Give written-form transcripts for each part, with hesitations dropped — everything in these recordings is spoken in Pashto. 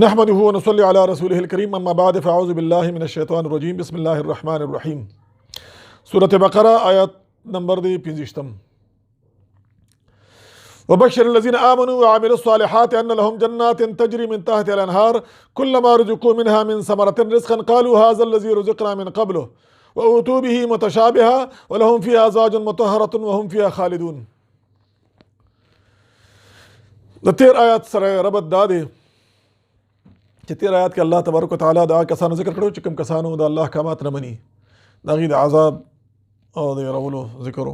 نحمده ونصلي على رسوله الكريم اما بعد فاعوذ بالله من الشیطان الرجیم بسم الله الرحمن الرحیم سورة بقرہ آیت نمبر دی 50 وبشر الذين آمنوا وعملوا الصالحات أن لهم جنات تجري من تحتها الأنهار كلما رزقوا منها من ثمرة رزقا قالوا هذا الذي رزقنا من قبله وأوتوا به متشابها ولهم فيها أزواج مطهرة وهم فيها خالدون. د تیر آیات سره ربط دا دی چې تیر آیات کې الله تبارک وتعالی دا کسانو ذکر کړو چې کوم کسانو د الله احکامات نه مني، د هغې د عذاب او د یارولو ذکر و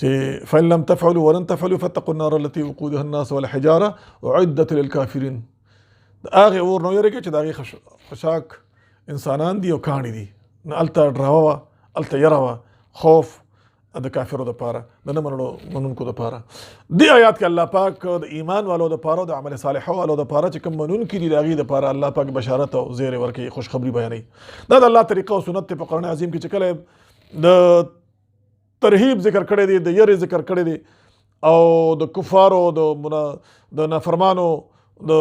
چې فإن لم تفعلوا ولن تفعلوا فاتقوا النار التي وقودها الناس والحجارة أعدت للكافرين. د هغې اور نه ویرېږئ چې د هغې خشاک انسانان دي او کاڼي دي، نه هلته ډراوه وه، هلته یره وه، خوف د کافرو دپاره، د نه منونکو دپاره. دې آیات کې الله پاک د ایمان والو دپاره او د عمل صالحو والو دپاره چې کوم منونکي دي د هغې دپاره الله پاک بشارت او زیری ورکوي، خوشخبري بیانوي. دا د الله طریقه او سنت دی په قرآن عظیم کې چې کله د ترهیب ذکر کړی دی، د یرې ذکر کړی دی او د کفارو د نافرمانو د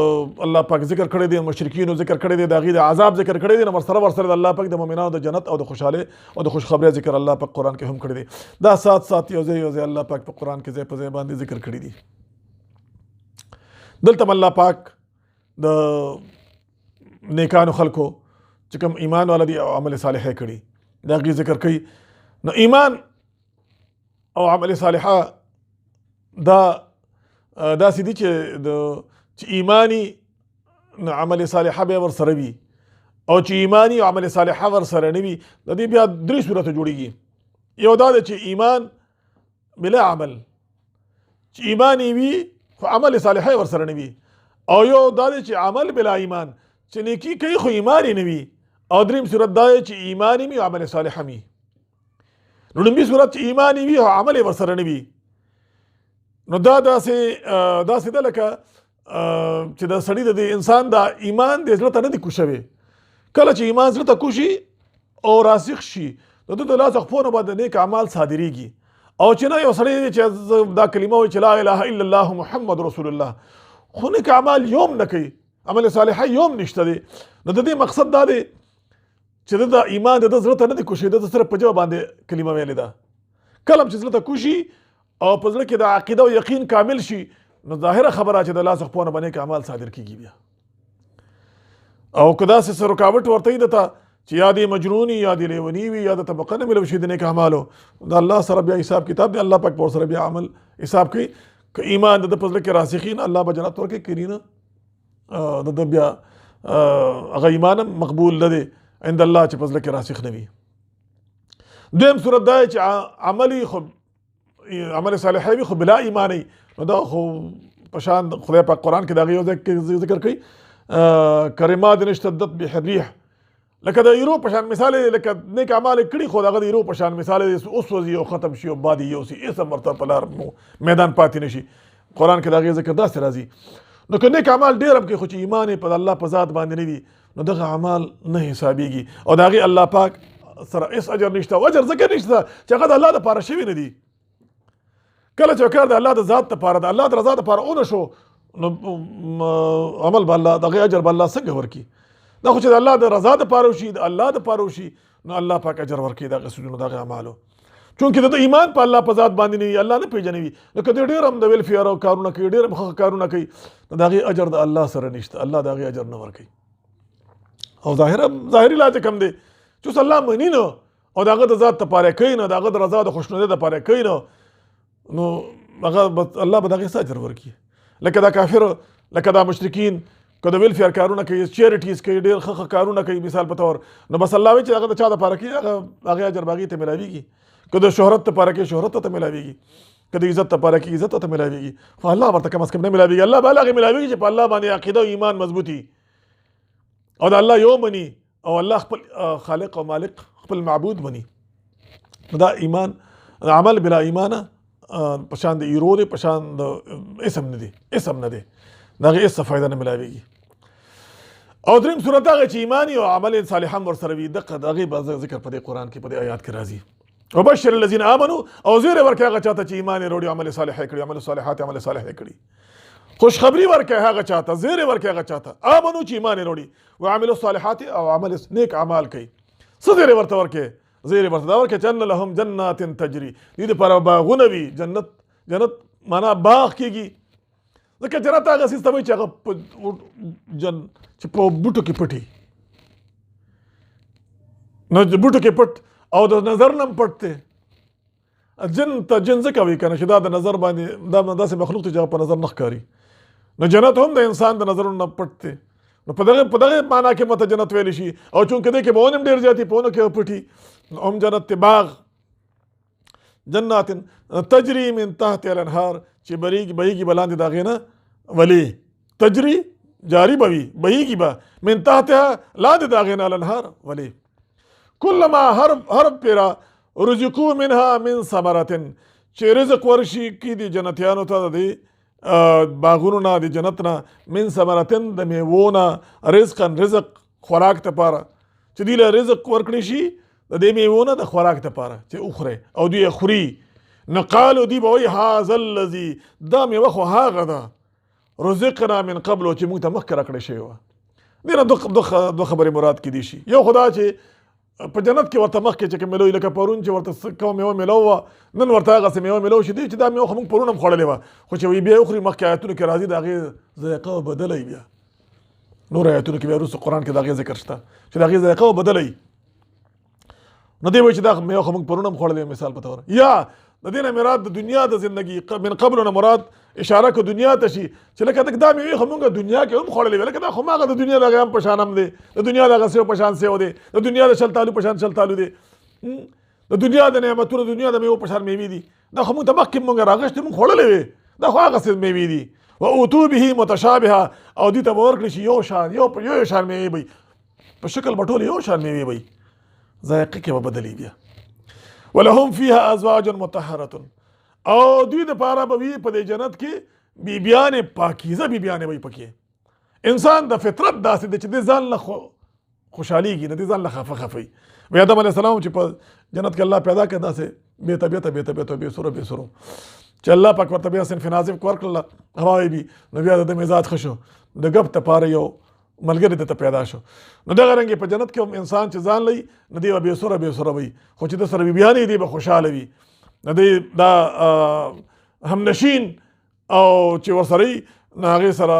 الله پاک ذکر کړی دی، مشرکینو ذکر کړی دی، د هغې د عذاب ذکر کړی دی، نو ورسره د الله پاک د مؤمنانو د جنت او د خوشحالۍ او د خوشخبرۍ ذکر الله پاک قرآن کې هم کړی دی. دا سات یو ځای الله پاک په قرآن کې ځای په ځای باندې ذکر کړی دي. دلته الله پاک د نیکانو خلکو چې کوم ایمان والا دي او عمل صالح کړي د هغې ذکر کوي. نو ایمان او عمل صالحه دا داسې دي چې ایمانی عمل صالحه بیا ورسره وي، او چې ایمانی او عمل صالحه ورسره نه وي د دې بیا درې صورته جوړیږي. یو دا ده چې ایمان بلا عمل، چې ایمانی وي خو عمل صالحه ورسره نه وي، او یو دا ده چې عمل بلا ایمان، چې نیکي کوي خو ایمان نه وي، او دریم صورت دا ده چې ایمانی وي او عمل صالحه وي. نو لومبي صورت چې ایمانی وي او عمل ورسره نه وي، نو دا داسې ده لکه چې د سړي د انسان دا ایمان د زړه ته نه دی کوشوي. کله چې ایمان زړه ته کوشي او راسخ شي د ده د لاس خپو نه به د نیک اعمال صادریږي. او چې نه یو سړی دی چې دا کلمه وایي چې لا اله الا الله محمد رسول الله، خو نیک اعمال یوم نه کوي، عمل صالحه یوم نشته دی. نو د دې مقصد دا دی چې د ایمان د زړه ته نه دی کوشي، د صرف په ژبه باندې کلمه ویلې ده. کله چې زړه ته کوشي او په زړه کې د عقیده او یقین کامل شي، نو ظاهره خبره چې د لاس خپو نه به نیک اعمال صادر کیږي بیا. او که داسې څه رکاوټ ورته وي دته چې یا دې مجنون یا دې لیوني وي یا د طبقه نه ملو شي د نیک اعمالو، د الله سره بیا حساب کتاب دی، الله پاک په ورسره بیا عمل حساب کوي. که ایمان د په زړه کې راسخین الله به جنت ورکوي، کړي نه د بیا هغه ایمان مقبول نه دی عند الله چې په زړه کې راسخ نه وي. دویم صورت دا چې عمل صالح وي خو بلا ایمانی، نو دا خو پشان خدای پاک قرآن کې د هغې یو ځای کې ذکر کوي کرمات اشتدت بها الریح، لکه د ایرو پشان مثال دی، لکه نیک اعمال کړي خو د هغه د ایرو پشان مثال دی، وسوځي او ختم شي او باد یوسي، هېڅ هم ورته په لار میدان پاتې نه شي. قرآن کې د هغې ذکر داسې راځي. نو که نیک اعمال ډېر هم کوي خو چې ایمان یې په الله په ذات باندې نه وي، نو دغه اعمال نه حسابېږي او د هغې الله پاک سره هېڅ اجر نشته. او اجر ځکه نشته چې هغه د الله دپاره شوي نه دي. کله چې کار د الله د ذات دپاره د الله د رضا دپاره ونه شو، نو عمل به الله د هغې اجر به الله څنګه ورکړي؟ دا خو چې د الله د رضا دپاره وشي، د الله دپاره وشي، نو الله پاک اجر ورکړي د هغې سجونو د هغې اعمالو. چونکې د ایمان په الله په ذات باندې نه وي، الله نه پېژنوي، نو که دوی ډېر هم د ویلفیر او کارونه کوي، ډېر هم ښه کارونه کوي، نو د هغې اجر د الله سره نشته، الله د هغې اجر نه ورکوي. او ظاهري لا چې کوم دی چې اوس الله مني نه او د هغه د ذات دپاره کوي نه، د هغه د رضا د خوشنودۍ دپاره کوي نه، نو هغه الله به د هغې څه اجر ورکړي؟ لکه دا کافر، لکه دا مشرکین که د ویلفیر کارونه کوي، چیریټیز کوي، ډېر ښه کارونه کوي مثال په طور، نو بس الله وایي چې هغه د چا دپاره کوي، هغې اجر به هغې ته میلاویږي. که د شهرت دپاره کوي شهرت ته میلاویږي، که د عزت دپاره کوي عزت ته میلاویږي، خو الله ورته کم از کم نه میلاویږي. الله به هغې میلاویږي چې په الله باندې عقیده او ایمان مضبوطي او د الله یو مني او الله خپل خالق او مالک خپل معبود مني. دا ایمان عمل بلا ایمانه پشان د ایرو دی، پشان د اسم نه دی، اسم نه دی، د هغې هېڅ فایده نه میلاویږي. او دریم صورت هغه چې ایمانی او عمل صالح هم ورسره وي، دغه د هغې به ذکر په دې قرآن کې په دې آیات کې راځي. وبشر الذين آمنوا او زیری ورکړه هغه چاته چې ایمان یې وروړي، عمل صالح یې کړي، عمل صالحات عمل صالح یې کړي. خوشخبری ورکړي هغه چاته، زیری ورکړي هغه چاته آمنو چې ایمان یې وروړي وعملوا الصالحات او عمل نیک اعمال کوي. څه زیری ورته ورکړي؟ زیری ورته دا ورکړي چې ان لهم جنات تجري، دې دپاره باغونه وي. جنت معنا باغ کېږي، ځکه جنت هغه څیز ته وایي چې هغه چې په بوټو کې پټي، نو بوټو کې پټ او د نظر نه هم پټ دی. جن ته جن ځکه وایي که نه چې دا د نظر باندې دا داسې مخلوق دی چې هغه په نظر نه ښکاري. نو جنت هم د انسان د نظرونو نه پټ دی. نو په دغه معنا کې مته جنت ویلی شي. او چونکې دی کې به ونه هم ډېر زیات وي، په ونو کې پټي، نو هم جنت دی. باغ جنات تجري من تحت الانهار، چې بهیږي به لاندې د هغې نه ولې تجري جاری به وي، بهیږي به من تحتها لاندې د هغې نه الانهار ولې. کلما هر پیرا رزقو منها من ثمرة، چې رزق ورشي کی د جنتیانو ته د باغونو نه د جنت نه من ثمرة د میوو نه رزق خوراک دپاره، چې دوی له رزق ورکړی شي د دې میوو نه د خوراک دپاره چې وخورئ او دوی یې خوري. نو قالو دوی به وایي هذا الذي، دا میوه خو هغه ده رزقنا من قبل، چې موږ ته مخکې راکړی شوې وه. دې نه دوه خبرې مراد کېدی شي. یو خو دا چې په جنت کې ورته مخکې چې کوم میله وي، لکه پرون چې ورته کومه میوه میلو وه، نن ورته هغسې میوه میلو شي چې دا میوه خو موږ پرون هم خوړلې وه، خو چې وایي بیا یې وخوري. مخکې آیتونو کې راځي د هغې ذایقه و بدله بیا نور آیتونو کې بیا وروسته قرآن کې د هغې ذکر شته چې د هغې ذایقه و بدله وي. نو دی وایي چې دا میوه خو موږ پرون هم خوړلې، مثال په طور. یا د دې نه مراد د دنیا د زندګي من قبل نه مراد اشاره که دنیا ته شي، چې لکه دا میوې خو موږ دنیا کې هم خوړلې وې، لکه دا خو ماغه د دنیا د هغې هم په شان هم دی، د دنیا د هغه سیو په شان سیو دی، د دنیا د شلتالو په شان شلتالو دی، د دنیا د نعمتونو د دنیا د میوو په شان میوې دي. دا خو موږ ته مخکې موږ راغشتې موږ خوړلې وې، دا خو هغسې میوې دي. واوتو به متشابهه، او دې ته به ورکړي شي یو شان یو شان میوې به په شکل به ټولې یو شان میوې به ذایقه کې به بدلې بیا. ولهم فيها ازواج مطهره، او دوی دپاره به وي په دې جنت کې بیبیانې پاکیزه بیبیانې وي پکې. انسان د فطرت داسې دی چې د ځان له خوشحالېږي، نه د ځان له خفه وي. آدم علیه السلام چې په جنت کې الله پیدا کړ داسې بې طبیعته بې سرو چې الله پاک ورته بیا صنف نازک ورکړله هواوې وي، نو بیا د مزاج ښه شو، د ګپ دپاره یو ملګری دته پیدا شو. نو دغه رنګې په جنت کې هم انسان چې ځان لري نو دی به بې سره وي، خو چې د سره بیبیانې دی به خوشحاله وي. نو دی دا همنشین او چې ورسره وي نو هغې سره،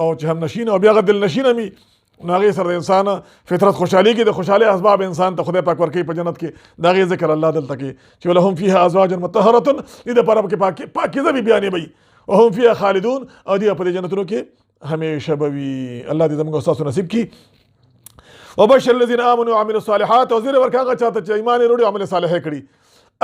او چې همنشین او بیا هغه دلنشین هم وي، نو هغې سره د انسان فطرت خوشحالېږي. د خوشحالۍ اسباب انسان ته خدای پاک ورکوي په جنت کې. د هغې ذکر الله دلته کوي چې ولهم فیها ازواج مطهرة، دې دپاره پکې پاکیزه بیبیانې به وي. وهم فیها خالدون، او دوی په دې جنتونو کې همیشه به وي. الله دې زموږ او ستاسو نصیب کړي. وبشر الذین آمنوا وعملوا الصالحات، او زیر ورکړه هغه چاته چې ایمان یې وروړي او عمل صالح یې کړي.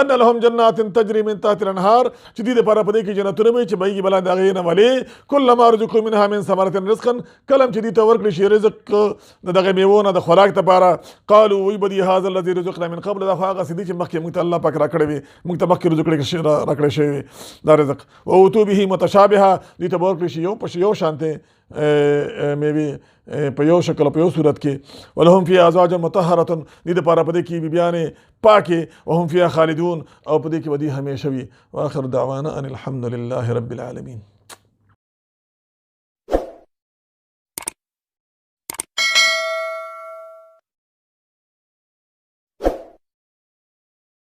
ان لهم جنات تجري من تحت الانهار، چې دې دپاره په دې کې جنتونه وي چې بهیږي بلاندې هغې نه ولې. کلما رزقوا منها من ثمرة رزقا، کله چې دې ته ورکړي شي رزق د دغه میوو نه د خوراک دپاره، قالوا وی به دي هذا الذي رزقنا من قبل، دا خو هغسې دي چې مخکې موږ ته الله پاک راکړی وي، موږ ته مخکې راکړی شوی وي دا رزق. واوتو به متشابهه، دې ته به ورکړي شي یو شانتې میوې په یو شکل په یو صورت کې. ولهم فیها ازواج مطهرة، دې دپاره په دې کې بیبیانې پاکې. وهم فیها خالدون، او په دې کې به دوی همیشه وي. واخر دعوانا ان الحمد لله رب العالمین.